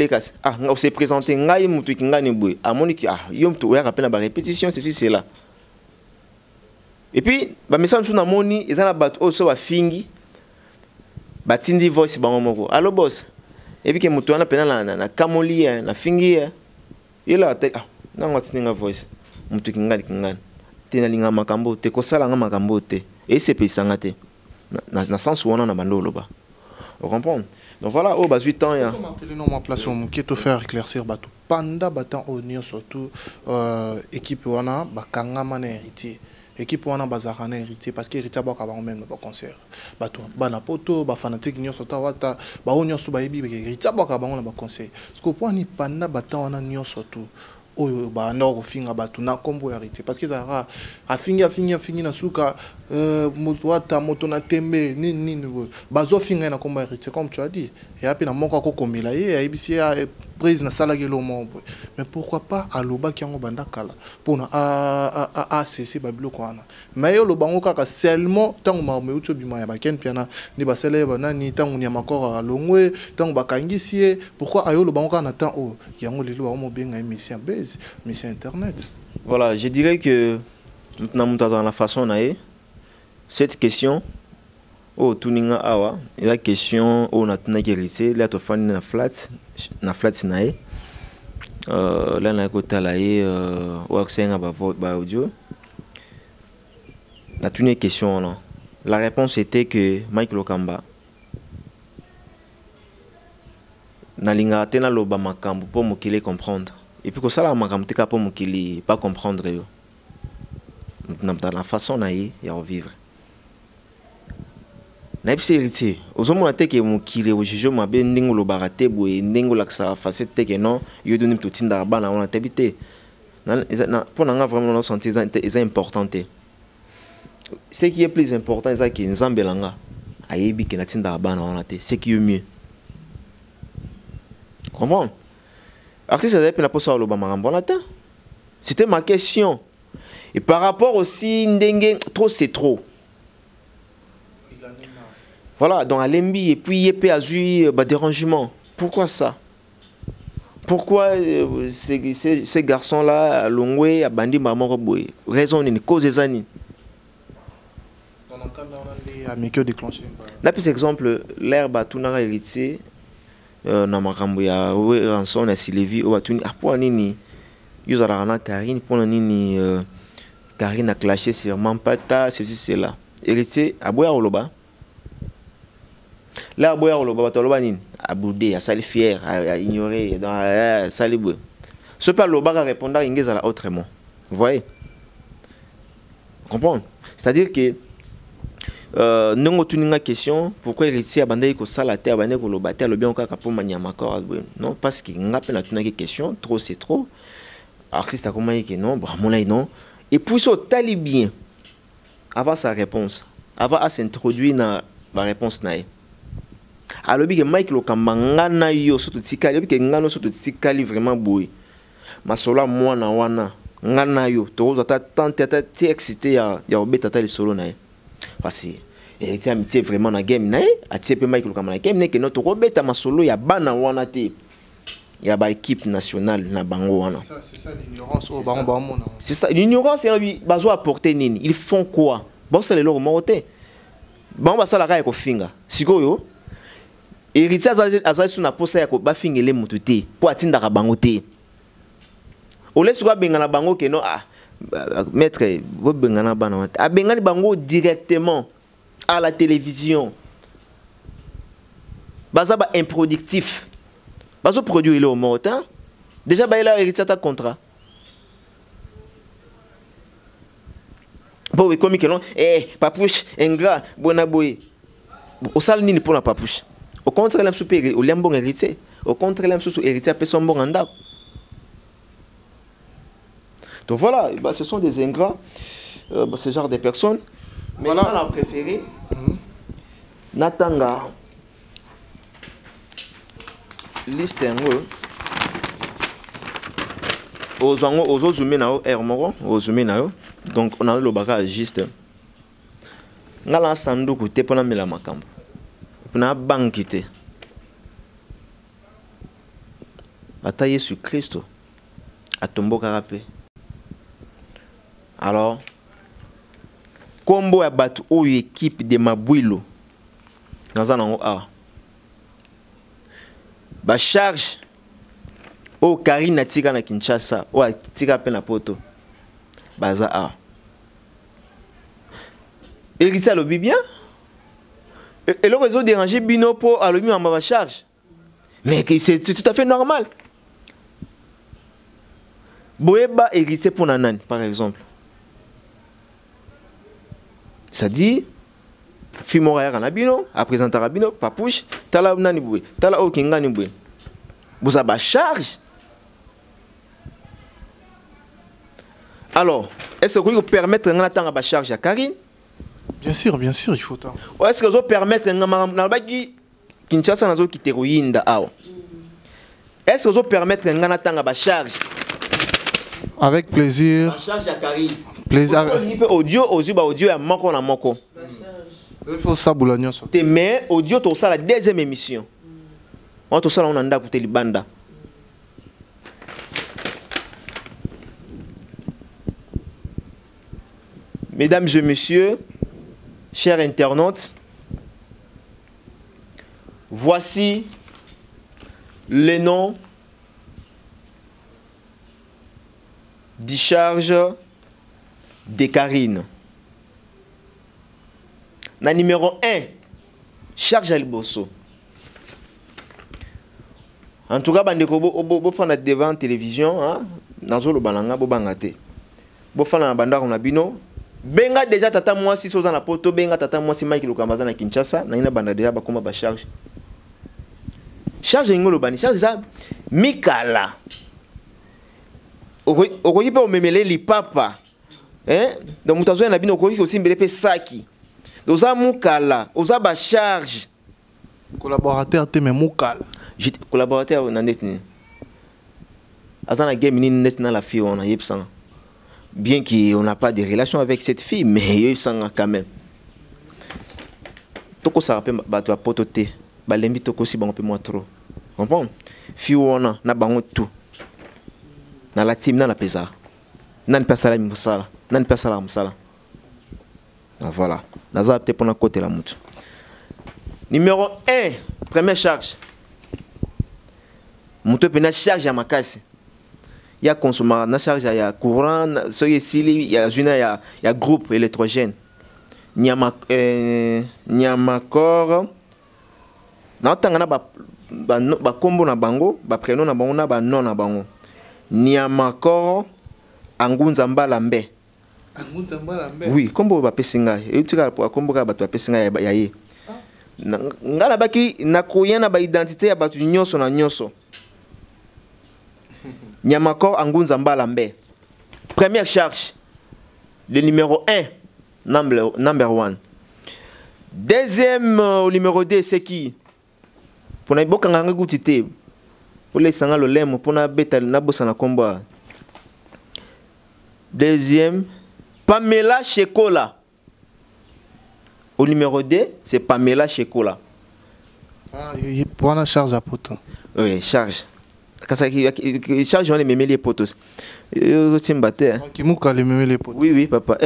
[SPEAKER 1] cas. Ah, on s'est présenté, ngai mutu ki ngani boy. À Monique, ah, yom tu ouais rappel na répétition, ceci c'est là. Et puis, ba message sur na moni, ils ont bat o so ba fingi. Ba tindi voice ba ngomoko. Allo boss. Et puis que mutu wana pena na kamoli na fingi il a ah na ngati nga voice mutu kingani tena linga makambo te ko sala nga makambo te et c'est pesanga te na sens wana na bandolo ba vous comprenez? Donc voilà au bas 8 ans ya
[SPEAKER 4] comment ma place au qui te faire éclaircir bateau panda batan au surtout équipe wana bakanga mana héritier équipe wana bazarana héritier parce que héritier ba ka même ba concert bato bana poto ba fanatique nyonso ta wata ba onyoso ba yebi héritier ba ka na ba concert parce que pour ni panda bata wana nyonso tout oyo ba na ko finga bato na kombo héritier parce que ça a fingi na suka moto na tembe ni bazo finga na kombo héritier comme tu as dit et après na moko ko komila ye ibisi ya prise na sala gelo mombo mais pourquoi pas aloba ki yango banda kala pona a cc babilo kwana mais yo lo bango kaka seulement tango ma me uto bima ya baken piana ni basele bana ni tango ni makoro alongwe tango bakangisi pourquoi ayo lo bango kana temps o yango lelo ba mo benga émission base mission internet.
[SPEAKER 1] Voilà, je dirais que maintenant dans la façon nae cette question oh tuninga awa la question on a tena héritier là to fani na flat nae là na kota la ou accès ba audio na tune question non La réponse était que Mike Lokamba nalinga tena loba makambo pour mokili comprendre. Et puis que ça la makambo teka pour mokili pas comprendre yo. Dans la façon na y vivre. Na epsi héritier. Ozomona te ke mokili o juge mabe ndingo lo barate boye ndingo la ça facette te que non yo doni mtotinda bana on a tebité. Pour nga vraiment non sentir c'est important. Ce qui est plus important c'est que nzambe langa ayebi ke natinda bana on a te. Ce qui est mieux. Comprends? Artiste avait pris la poste au Lobama. C'était ma question. Et par rapport aussi, Ndengue, trop c'est trop. Voilà, dans Alembi, et puis Yepé a eu des dérangements. Pourquoi ça? Pourquoi ces garçons-là, Longwe, Abandi, Mamoroboy, raison, une cause des années?
[SPEAKER 4] Dans le cas de déclenché.
[SPEAKER 1] Là, par exemple, l'herbe a tout hérité. Na makambo ya rançon na Sylvie o batuni apo nini yuzara na Karine pona nini Karine a clashé sur Mampata ceci cela héritier aboya oloba là aboya oloba batoloba nini aboudé a sali fier a ignoré dans salibwe ce pas loba va répondre ingeza la autrement vous voyez comprendre c'est-à-dire que non tuninga question pourquoi héritier abandé ko sala te abandé ko lobate lo bien kaka pour manyama corps non parce que ngape na tuninga question trop c'est trop artiste a comment que non vraiment non et puis so tali bien avant sa réponse avant à s'introduire na la réponse nae alobi que Mike Lokamba ngana yo soto tikali que ngano soto tikali vraiment boy masola mwana wana ngana yo tozo ta tante ta excité ya obeta ta le solo nae parce que héritier amitié vraiment na game nae atie pe Mike Lokamba na game ne que notre obeta masolo ya bana wana te ya ba équipe nationale na bango wana
[SPEAKER 4] c'est ça l'ignorance au bango mona
[SPEAKER 1] c'est ça l'ignorance et bazo apporter nini ils font quoi bon c'est le leur moté bon ba sala ka ko finga sikoyo héritier azali suna posa ya ko ba fingele mutu te po atinda ka bango te ole suka benga na bango ke no ah maître vous bengana bana a bengani bango directement à la télévision bazaba improductif bazo produire le au mortin déjà ba il a hérité ta contrat bon comme que non papouche ingrat bona boy au sal nini pour la papouche au contraire l'aime super au l'aime bon hérité au contraire l'aime sous hérité après son bon anda. Donc voilà, bah, ce sont des ingrats, ce genre de personnes. Mais voilà, on a préféré Natanga liste en haut. Aux autres zoomés nao hermoro, aux zoomés nao. Donc on a eu le bagage juste. Ngala sandu côté pour la mela makambo. Pour na bankité. Batailler sur Christ. A tombo carapé. Alors, combo ya batu ou équipe de Mabwilo dans un a ba charge o Karine tika na Kinshasa o tika pe na poto baza a héritier le bien et le réseau déranger bino pour a le mieux en ba charge mais c'est tout à fait normal boeba héritier pour nanani par exemple. Ça dit, Fimora Ranabino, à présenter Rabino, Papouche, Tala Naniboué, Tala Okinganiboué. Vous avez charge. Alors, est-ce que vous permettre de faire la charge à Karine?
[SPEAKER 4] Bien sûr, il faut tant.
[SPEAKER 1] Ou est-ce que vous permettre de faire Kinshasa nazo kiteroyinda awa? Est-ce que vous permettre de faire la charge?
[SPEAKER 4] Avec plaisir.
[SPEAKER 1] La charge à Karine.
[SPEAKER 4] Plaisir.
[SPEAKER 1] Audio à moko na moko.
[SPEAKER 4] Il faut ça boulagnon.
[SPEAKER 1] Mais audio to ça la deuxième émission. On to ça on anda côté libanda. Mesdames et messieurs, chers internautes, voici les noms des charges de Karine. Na numéro 1, charge à liboso. En tout cas, bandeko bo fana devant la télévision, hein, nazo lo bananga bo bangate. Bo fana na bandako na bino. Benga déjà tata moi si soza na poto, benga tata moi si Mike Lukamaza na Kinshasa, na ina banda déjà ba koma ba charge. Charge ngolo bani, charge za mikala. Okoyi pe omemele li papa. Hein? Donc mutazo na bino okoyi aussi mbele pe saki. Oza mukala, oza ba charge.
[SPEAKER 4] Collaborateur te me mukala.
[SPEAKER 1] J'étais collaborateur na net ni. Azana game ni net na la fille on a yepsanga. Bien qu'on n'a pas de relation avec cette fille, mais il y a quand même. Toko ça rappelle bato apotote, balembi toko si bango pe moi trop. Comprends? Fille on na bango tout. Na la team na la pesa. Nan pesa la musala, nan pesa la musala. Voilà. Naza peut pour na côté la mutu. Numéro 1, première charge. Mutu pe na charge ya makasi. Il y a consommateur, il y a courant, il y a groupe électrogène. Il y a macor. Dans le temps, ba combo na bango, ba prénom na bango na ba non na bango. Ni a macor angunza mbalambe.
[SPEAKER 4] Angunza mbalambe.
[SPEAKER 1] Oui, combo ba pesinga. Et tu cas pour combo ka ba to pesinga ya ye. Ngala baki na koyana ba identité ya batu nyonso na nyonso. Nyamakor Angunza Mbalambe. Première charge. Le numéro 1. Number 1. Deuxième, au numéro 2, c'est qui? Pour na boka nganga gutite. Pour les sanga le lemo. Pour na beta na bosa na combat. Deuxième, Pamela Shekola. Au numéro 2, c'est Pamela Shekola.
[SPEAKER 4] Ah, il prend la charge à poto.
[SPEAKER 1] Oui, charge. Charge, on les mémé les potos. Qui
[SPEAKER 4] mouka les mémé les potos.
[SPEAKER 1] Oui, oui, papa.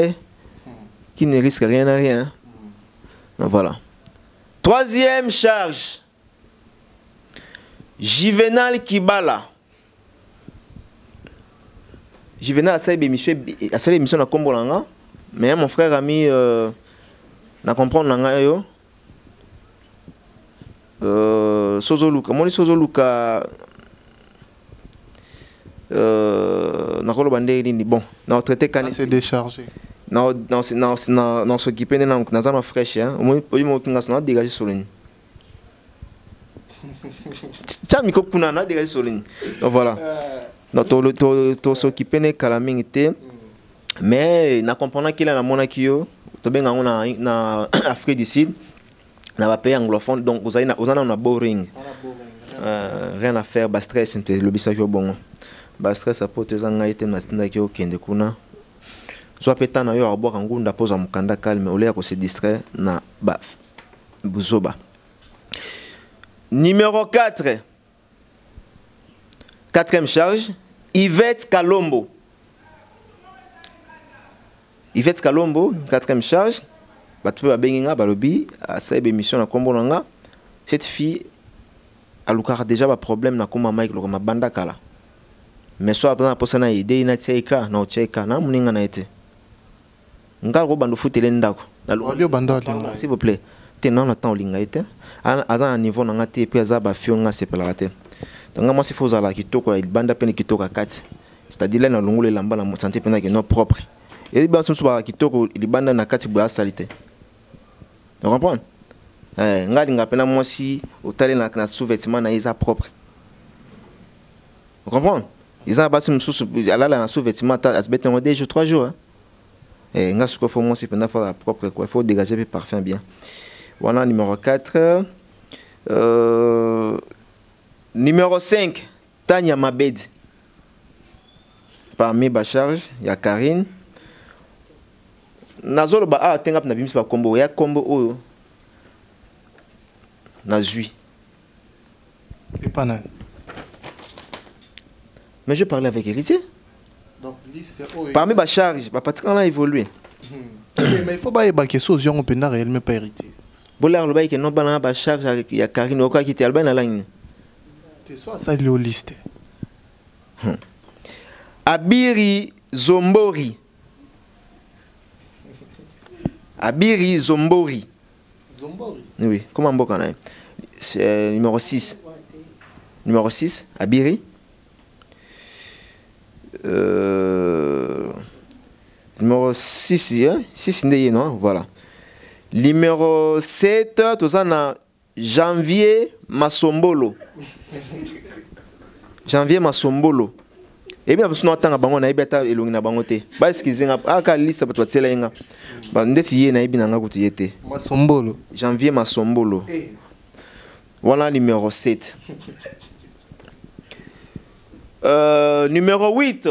[SPEAKER 1] Qui ne risque rien à rien. Voilà. Troisième charge. Juvenal Kibala. Juvenal a fait l'émission à Kombolanga. Mais mon frère ami n'a compris Nanga yo. Sozo Luka. Mon Sozo Luka. Bon, on traité quand
[SPEAKER 4] c'est déchargé.
[SPEAKER 1] Non, s'occuper de nos fraîches. Au moins, on a dégagé sur ligne. Tiens, micro kunana dégagé sur ligne. Donc voilà. Donc, s'occuper de calamité. Mais, na comprenant qu'il a la monakio, to ben na Afrique du Sud, na pays anglophone, donc vous avez un boring. Rien à faire, bas stress, c'est le bisaccio bon. Bas stress à porter zanga été na tinda ki okende kuna. Soit pétant na yo à boire ngunda pose mukanda calme au lieu de se distraire na ba buzoba. Numéro 4. Quatrième charge, Yvette Kalombo. Yvette Kalombo, quatrième charge. Batu ba benginga balobi a sa émission na kombo nanga. Cette fille a déjà un problème na kuma Mike lokoma banda kala. Mais soit après pour ça na idée na tcheka na tcheka na muninga na été. Ngal ko bando foot elendako. S'il vous plaît. Te non attend linga été. À un niveau na ngati puis za ba fionga sepelate. Donc moi si faut za la kitoko il banda pene kitoko 4. C'est-à-dire là na longole lamba na santé pena que non propre. Et ba so ba kitoko il banda na 4 boya salité. Tu comprends? Ngali ngapena moi si otale na sous-vêtement na isa propre. Tu comprends? Ils ont battu sous la sous-vêtement à se mettre en 2 jours 3 jours. Et nga ce qu'il faut moi c'est pendant faire la propre quoi, il faut dégager le parfum bien. Voilà numéro 4. Numéro 5, Tanya Mabed. Parmi ba charge, il y a Karine. Nazolo ba tengap na bimis ba combo, ya combo oyo. Nazui.
[SPEAKER 4] Et pas nan.
[SPEAKER 1] Mais je parlais avec Héritier.
[SPEAKER 4] Donc,
[SPEAKER 1] parmi les charges, on a évolué.
[SPEAKER 4] Mais il faut pas que ce soit un réellement pas hérité.
[SPEAKER 1] Si on a une charge, il y a Karine qui était à la ligne.
[SPEAKER 4] C'est soit ça, il est au liste.
[SPEAKER 1] Abiri Zombori. Abiri Zombori. Oui, comment mboka na numéro 6. Numéro 6, Abiri. Numéro 6, hein? 6 non, voilà. Numéro 7, tout ça na Janvier Masombolo. Janvier Masombolo. Et bien, parce que nous attendons bango na ibeta elongi na bango te. Ba excusez nga aka liste bato tsela yenga. Ba ndeti ye na ibina nga kutu yete.
[SPEAKER 4] Masombolo.
[SPEAKER 1] Janvier Masombolo. Voilà numéro 7. Numéro 8.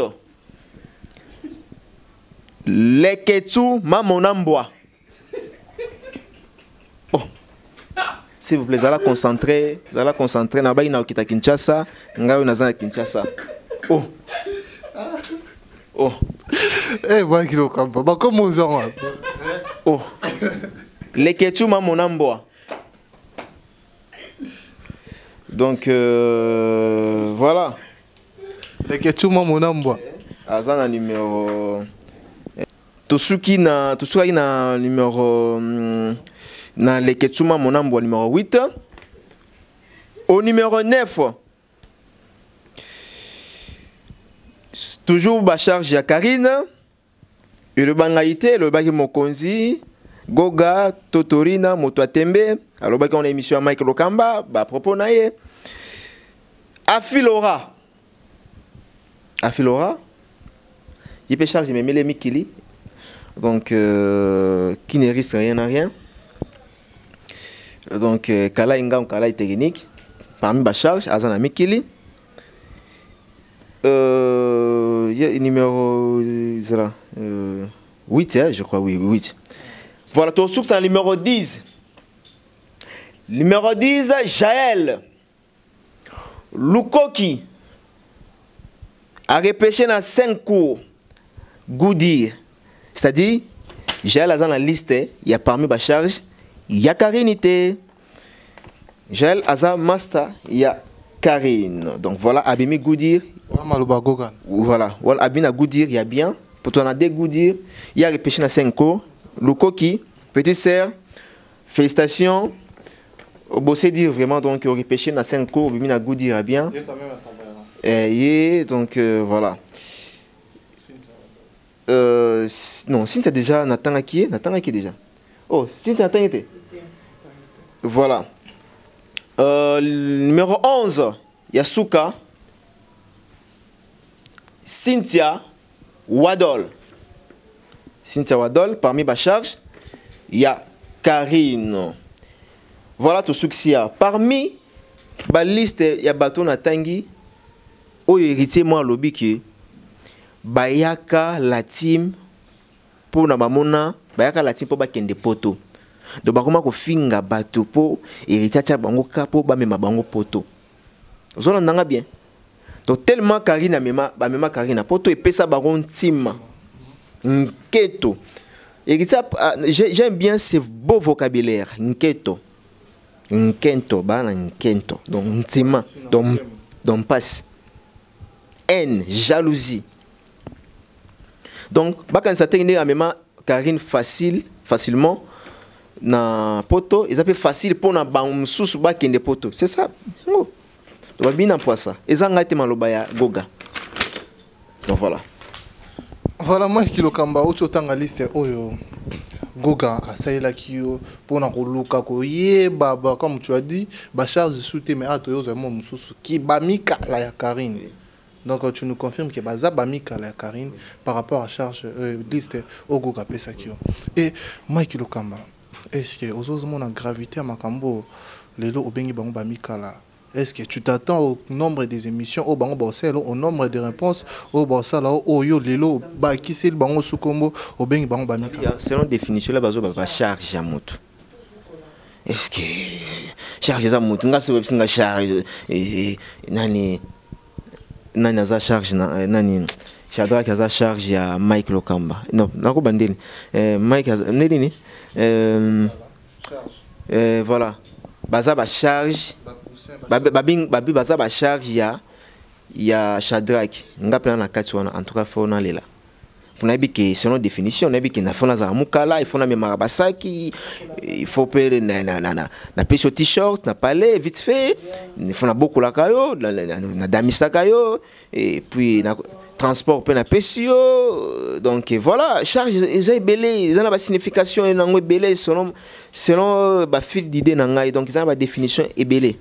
[SPEAKER 1] Leketsu Mamonamboa. Oh. S'il vous plaît, vous allez concentrer. Vous allez concentrer. Nabayi na okita Kinshasa. Ngayo na zana Kinshasa. Oh. Oh.
[SPEAKER 4] Eh, moi qui le camp. Bah, comment vous en
[SPEAKER 1] oh. Leketsu Mamonamboa. Donc, voilà.
[SPEAKER 4] Leketsu Mamonamboa.
[SPEAKER 1] Azana numéro. Tosuki na numéro. Na Leketsu Mamonamboa numéro 8. Au numéro 9. Toujours Bacharge ya Karine. Et le Bangaïté, le Bagi Mokonzi, Goga, Totorina, Motoatembe. Alors, on a émission à Mike Lokamba, bah, propos naïe. Afilora. Afilora. Il peut charger mes mêlés Mikili. Donc, qui ne risque rien à rien. Donc, Kala Ingam, Kala technique. Parmi Bacharge, Azana Mikili. Il y a numéro 8, hein, je crois, oui, 8. Voilà, ton souk, c'est le numéro 10. Numéro 10, Jaël. Lukoki a repêché dans 5 cours. Goudi. C'est-à-dire, Jaël a dans la liste, il y a parmi ma charge, il y a Karinité. Jaël a master, il y a Karine. Donc voilà, Abimi Goudir. Voilà, Abina Goudir, il y a bien. Pour toi, on a des Goudir. Il y a repêché dans 5 cours. Lukoki, petit sœur, félicitations. Au bossé dire vraiment, donc, il a repêché dans 5 cours. Abina Goudir, il y a bien. Et donc, voilà. Non, Cynthia déjà, Nathan qui déjà. Oh, Cynthia Nathan était. Voilà. Numéro 11, Yasuka. Cynthia Wadol. Cynthia Wadol, parmi ma charge, il y a Karine. Voilà tout ce qu'il y a. Parmi la liste, il y a Baton Natangi. Au héritier, moi, lobby qui Bayaka la team pour Nabamona, Bayaka la team pour Bakende Poto. Donc, bakoma ko finga bato po héritier tia bango kapo ba mema bango poto. Zona nanga bien. Donc tellement Karine mema ba mema Karine poto et pesa baron team. Nketo. Héritier j'aime bien ce beau vocabulaire nketo. Nkento ba na nkento. Donc ntima donc passe. Haine, jalousie. Donc bakan sa technique a mema Karine facilement na poto, ils appellent facile pour na bam sous ba kende poto. C'est ça. Oh. Tu vas bien pour ça. Ils ont été malobaya goga. Donc voilà.
[SPEAKER 4] Voilà moi qui le kamba auto tanga liste oyo goga asaila kio pour na koluka ko ye baba comme tu as dit ba charge souté mais ato yo zamo mususu ki bamika la ya Karine. Donc tu nous confirmes que baza bamika la ya Karine par rapport à charge liste au goga pesa kio. Et moi qui le kamba est-ce que aux autres la gravité à Makambo les lots au bengi bango bamikala est-ce que tu t'attends au nombre des émissions au bango bossel au nombre de réponses au bossala au yo les lots ba qui c'est le bango sukombo au bengi bango bamikala
[SPEAKER 1] selon définition là bazo ba charge à moto est-ce que charge za moto nga so singa charge nani za charge nani Shadrach a charge ya Mike Lokamba. Non, nako bandeli. Mike neli voilà. Baza ba charge. Babi baza ba charge ya Shadrach. Nga plan na kati wana en tout cas faut na lela. pour nabi que selon définition nabi que na fona za mukala il faut na memara basaki il faut payer na pêche au t-shirt na palais vite fait il faut na beaucoup la kayo na damisa kayo et puis na transport pe na pesio donc voilà charge eza belé eza na ba signification na ngo belé selon ba fil d'idée na ngai donc eza na ba définition belé.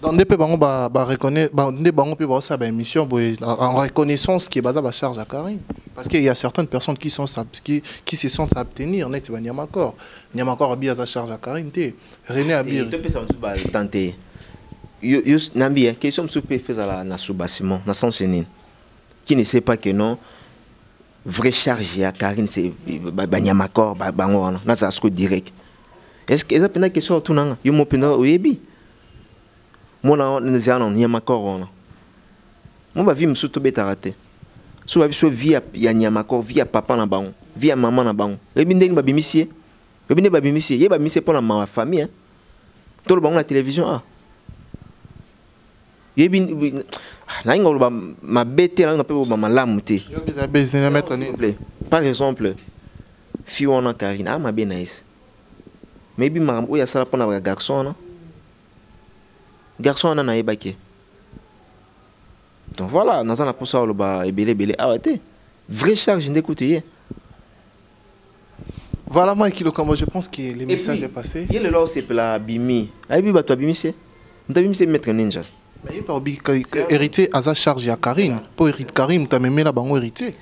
[SPEAKER 4] Donc des bango ba reconnaître des bango pe ba ça ba émission en reconnaissance qui est basé ba charge à Karine parce qu'il y a certaines personnes qui qui se sentent abstenir net ba Niamakor abi à charge à Karine té René abi
[SPEAKER 1] te pe ça ba tenter yo nambi question me peut faire la na sous-bâtiment na sens nini qui ne sait pas que non vraie charge à Karine c'est ba Niamakor ba bango na ça ce direct est-ce que ça pena question tout nanga yo mo pena oyebi mon nzana Niamakor on mon ba vie me surtout beta raté so ba biso vie ya Niamakor vie ya papa na bango vie ya maman na bango ebi ndeni ba bimisie ebi ndeni ba bimisie ye ba bimisie pour la ma famille hein tout le bango la télévision ah yebi na ngolo ba ma bete la pe ba malamu te par exemple Fiona Karine ah ma bien nice maybe ma o ya sala pour na garçon non garçon na yebake donc voilà dans la pour ça le ba ebele arrêtez vraie charge d'écouter
[SPEAKER 4] voilà moi qui le comment je pense que le message est passé
[SPEAKER 1] il le là c'est la bimi abi ba to bimi c'est ndabi c'est mettre ninja
[SPEAKER 4] mais il pas hérité à sa charge à Karine pour hériter Karine tu as même la bango hérité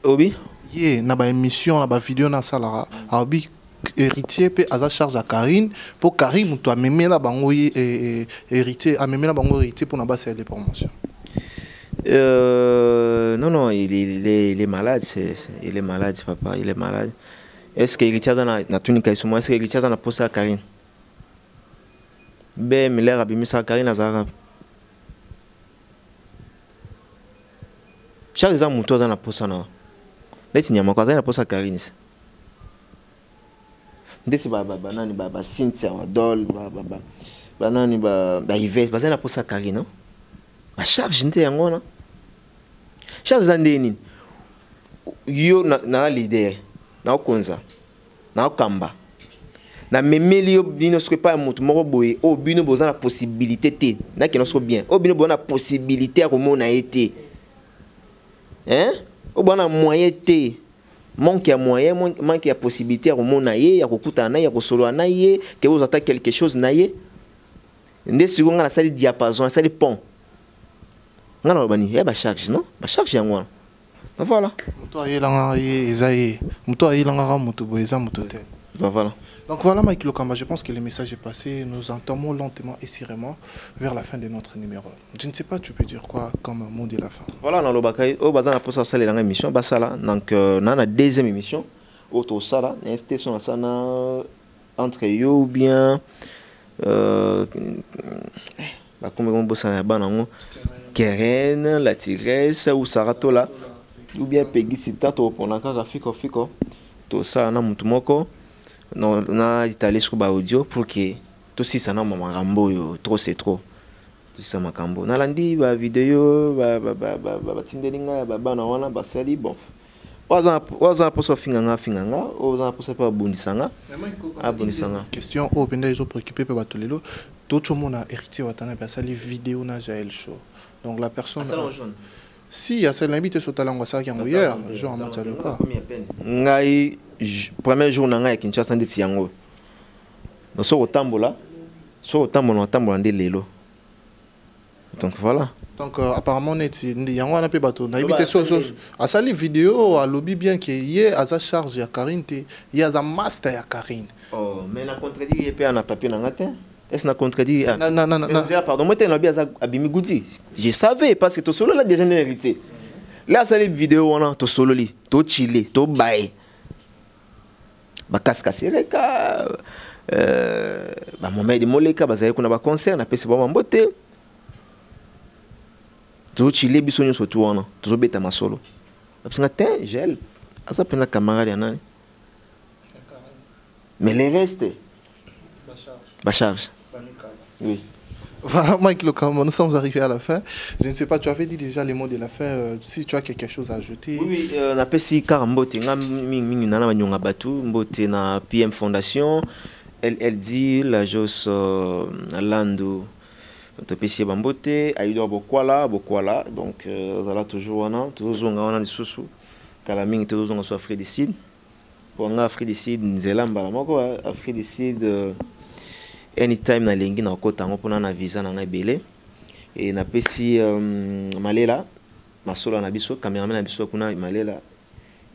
[SPEAKER 1] obi
[SPEAKER 4] yé na ba émission na ba vidéo na salara abi héritier pe à sa charge à Karine pour Karine tu as même la bango hérité a même la bango hérité pour na ba c'est des promotions
[SPEAKER 1] non il est malade il est malade papa il est malade est-ce que héritier dans na tunika sur moi est-ce que héritier dans la poste à Karine ben mais l'air abimisa Karine azara chaque exemple moto dans la poste na laisse Niamakor dans la poste à Karine ndesi ba nani ba Cynthia wa Dol ba nani ba Yves ba na poste à Karine ba charge nte yango na charge zandeni yo na leader na konza na kamba na memeli yo bino ce pas moto moko boye o bino boza na possibilité te na ki noso bien o bino bona possibilité ya komona été hein o bona moyen te manque ya moyen manque ya possibilité ya komona ye ya kokuta na ya kosolo na ye que vous attaquez quelque chose na ye nde sigonga na sali diapason na sali pont ngana bani ya ba charge non ba charge yango voilà
[SPEAKER 4] moto ayelanga ye ezaye moto ayelanga moto boeza moto te
[SPEAKER 1] voilà.
[SPEAKER 4] Donc voilà Mike Lokamba, je pense que le message est passé. Nous entamons lentement et sereinement vers la fin de notre numéro. Je ne sais pas, tu peux dire quoi comme mot de la fin.
[SPEAKER 1] Voilà, dans le Bakaï, au bazar pour ça c'est la émission, basala. Donc dans la deuxième émission, auto sala, NFT sont sana entre eux ou bien bah comme on bosse na banango, Keren, la tiresse ou Saratola ou bien Peggy Citato pour na kaka fiko to ça na mutu moko. Non, on a étalé sur le audio pour que tout si ça n'a pas marambo trop c'est trop tout ça makambo na landi ba vidéo ba tindelinga ba na wana ba sali bon waza pour ça finganga waza pour ça pas bondisanga abondisanga
[SPEAKER 4] question au penda ils ont préoccupé par batolelo d'autres monde a hérité watana ba sali vidéo na Jaël Show donc la personne si il y a celle invité sur talent ça qui est hier genre en matière de pas
[SPEAKER 1] ngai premier jour na ngai Kinshasa ndeti yango no so otambola ndé lelo donc voilà
[SPEAKER 4] donc apparemment neti yango na pe bato na invité so a sali vidéo a lobby bien que hier à sa charge ya Karine te il y a za master ya Karine
[SPEAKER 1] oh mais na contredire pe na papier na ngate est-ce na contredire
[SPEAKER 4] non
[SPEAKER 1] pardon moi t'es lobby à abimi goudi je savais parce que to solo là déjà hérité là sali vidéo on a to solo li to chiller to bae bakaska sereka ba momedi moleka bazali kuna ba concert na pesi ba mbote to chile biso nyo sotu wana to beta masolo parce que tin gel asa pena camarade nani mais les restes ba charge oui
[SPEAKER 4] Voilà, Mike Lokamba, nous sommes arrivés à la fin. Je ne sais pas, tu avais dit déjà les mots de la fin. Si tu as quelque chose à ajouter.
[SPEAKER 1] Oui, on appelle ça Karambote. Mbote na PM Fondation. Elle dit la Jos Lando. On appelle ça Bambote. Aïdo Bokwala. Donc, on a toujours des sous-sous. Kalaming, toujours on soit Afrique du Sud. Pour nous, Afrique du Sud, Nzélamba, Afrique du Sud. Anytime na lengi na kota ngo na visa na ngai et na pesi malela masolo na biso cameraman na biso kuna malela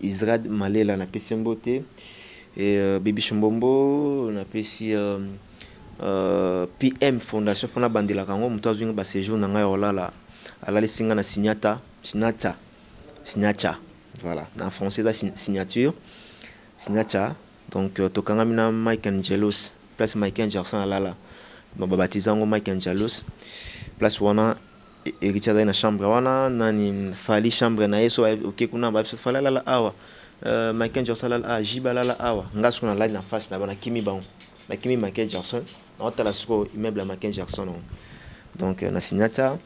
[SPEAKER 1] Israël malela na pesi mbote et Bibi Chombombo na pesi PM Fondation fona bandela kango muto azwinga ba séjour na ngai olala ala singa na signature voilà en français la signature donc tokanga mina Mike Angelos place Michael Jackson alala babatisango Michael Angelos place wana héritier dans la chambre wana nani fali chambre na yeso OK kuna ba fala la awa Michael Jackson la jiba la awa ngaso na line na face na bana kimi bango na kimi Michael Jackson na otala siko immeuble Michael Jackson donc na signata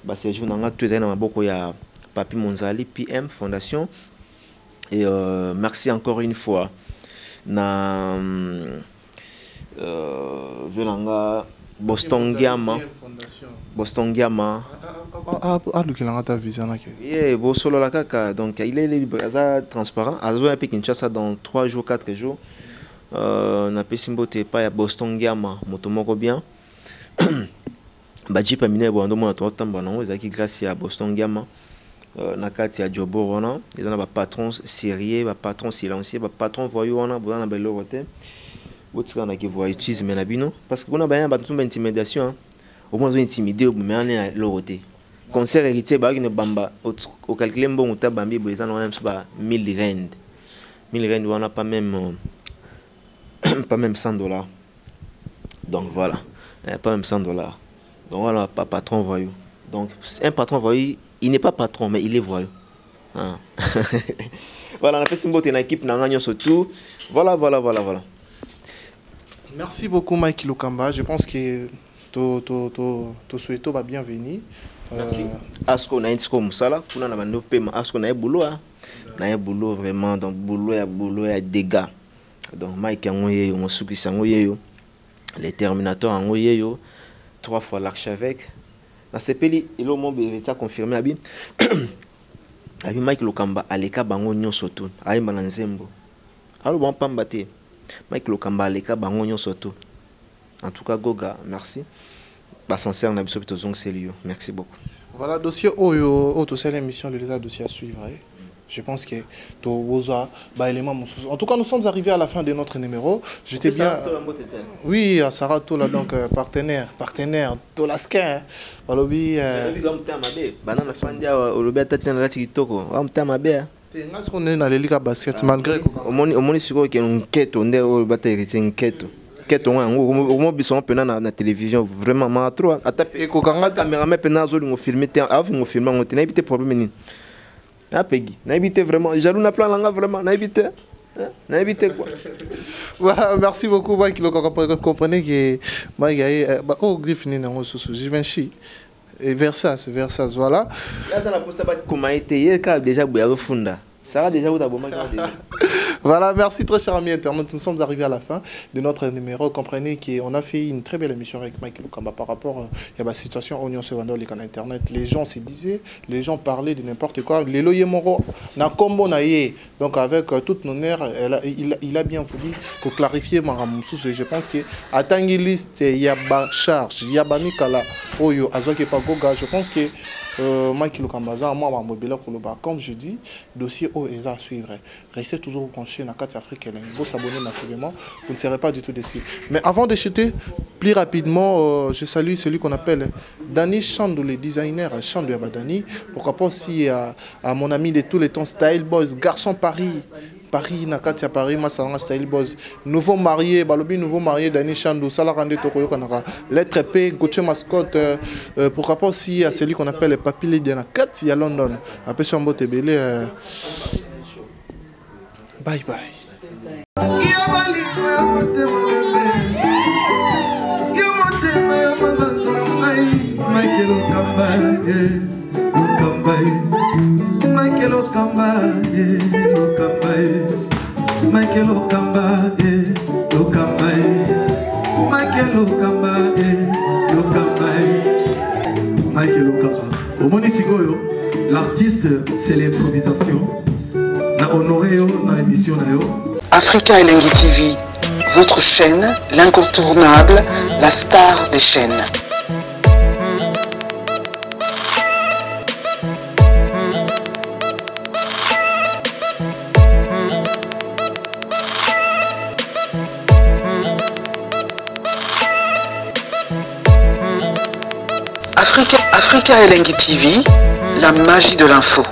[SPEAKER 1] ba séjour na ngatu ezana maboko ya Papi Monzali PM Fondation et merci encore une fois na Velanga Boston Giama
[SPEAKER 4] ta visa na
[SPEAKER 1] solo la kaka donc il est libre transparent azo un peu Kinshasa dans 3 jours 4 jours na pesimbote pa ya Boston Giama motomoko bien ba jipa mine bondo mo to tamba na ezaki grâce à Boston Giama na kati ya Jobo wana ezana ba patron sérieux ba patron silencieux ba patron voyou wana bona belo rote on a qui voit utiliser mais bino parce que on a bien battu une intimidation au moins intimider mais on est l'autre concert héritier ba une bamba au calculer bon ou ta bambi boisa on a même pas 1000 rand on a pas même $100 donc voilà pas même $100 donc voilà pas patron voyou donc un patron voyou il n'est pas patron mais il est voyou voilà on a fait une équipe na ngagno surtout voilà.
[SPEAKER 4] Merci beaucoup Mike Lokamba. Je pense que to souhaito va bien venir.
[SPEAKER 1] Merci. Asko na intsko musala kuna na bando pema asko na boulot vraiment donc boulot ya dégâts. Donc Mike ngoye yo mosuki sangoye yo les terminateurs ngoye yo 3 fois l'archevêque. Na sepeli ilo mo be ça confirmé abi. Abi Mike Lokamba aleka bango nyonso to. Ayimba na nzembo. Alo bon pambate. Mike Lokamba leka bango nyonso to. En tout cas Goga, merci. Ba sincère na biso bito zong selio. Merci beaucoup.
[SPEAKER 4] Voilà dossier oyo to c'est l'émission le dossier à suivre. Je pense que bah, élément en tout cas nous sommes arrivés à la fin de notre numéro. J'étais bien oui à Sarato là donc partenaire Tolaskin balobi
[SPEAKER 1] banana sandia olobi tatena la tikitoko wa mtama bea
[SPEAKER 4] est-ce qu'on est dans les ligues basket malgré
[SPEAKER 1] omoni siko ke nketo nde o baterite nketo au biso pena na télévision vraiment ma trop atape ko kanga cameraman pena zo lingo filmer te avingo filmer on te na éviter problème ni na pegi na éviter vraiment jaloux na plan langa vraiment na éviter quoi.
[SPEAKER 4] Voilà, merci beaucoup Mike Lokamba. Comprenez que Mike oh Griffin na ngosusu Givenchy et Versace voilà.
[SPEAKER 1] Là dans la poste pas comment était déjà boya funda. Ça va déjà où d'abord.
[SPEAKER 4] Voilà, merci très cher ami internaute. Nous sommes arrivés à la fin de notre numéro. Comprenez qu'on a fait une très belle émission avec Mike Lokamba par rapport à la situation Oignon Sevando en internet. Les gens se disaient, les gens parlaient de n'importe quoi. Les loyers moraux na combo na ye. Donc avec toute nos nerfs, il a bien voulu pour clarifier Maramoussous. Je pense que à Tangi liste il y a ba charge, il y a ba mikala oyo azoke pa goga. Je pense que Mike Lokamba za moi mobile koloba comme je dis, dossier au est à suivre. Restez toujours branchés dans la carte africaine. Vous s'abonner massivement, vous ne serez pas du tout déçus. Mais avant de chuter, plus rapidement, je salue celui qu'on appelle Dani Chandou, le designer Chandou Yabadani. Pourquoi pas aussi à mon ami de tous les temps, Style Boys, Garçon Paris, Nakati à Paris, Massanga Style Boys, nouveau marié, Balobi nouveau marié, Dani Chandou, Salarande Tokoyo Kanara, lettre P, Gauthier Mascotte, pourquoi pas aussi à celui qu'on appelle Papy de Nakati à London, après son beau tébélé. Bye bye.
[SPEAKER 5] You
[SPEAKER 2] Michael Okamba, Okamba, Michael Okamba, Okamba, Michael Okamba, Okamba, Michael Okamba, Okamba, Michael Okamba. Au Monitigoyo, l'artiste c'est l'improvisation. Na honoré dans l'émission na yo.
[SPEAKER 3] Africa Elengi TV, votre chaîne, l'incontournable, la star des chaînes. Africa Elengi TV, la magie de l'info.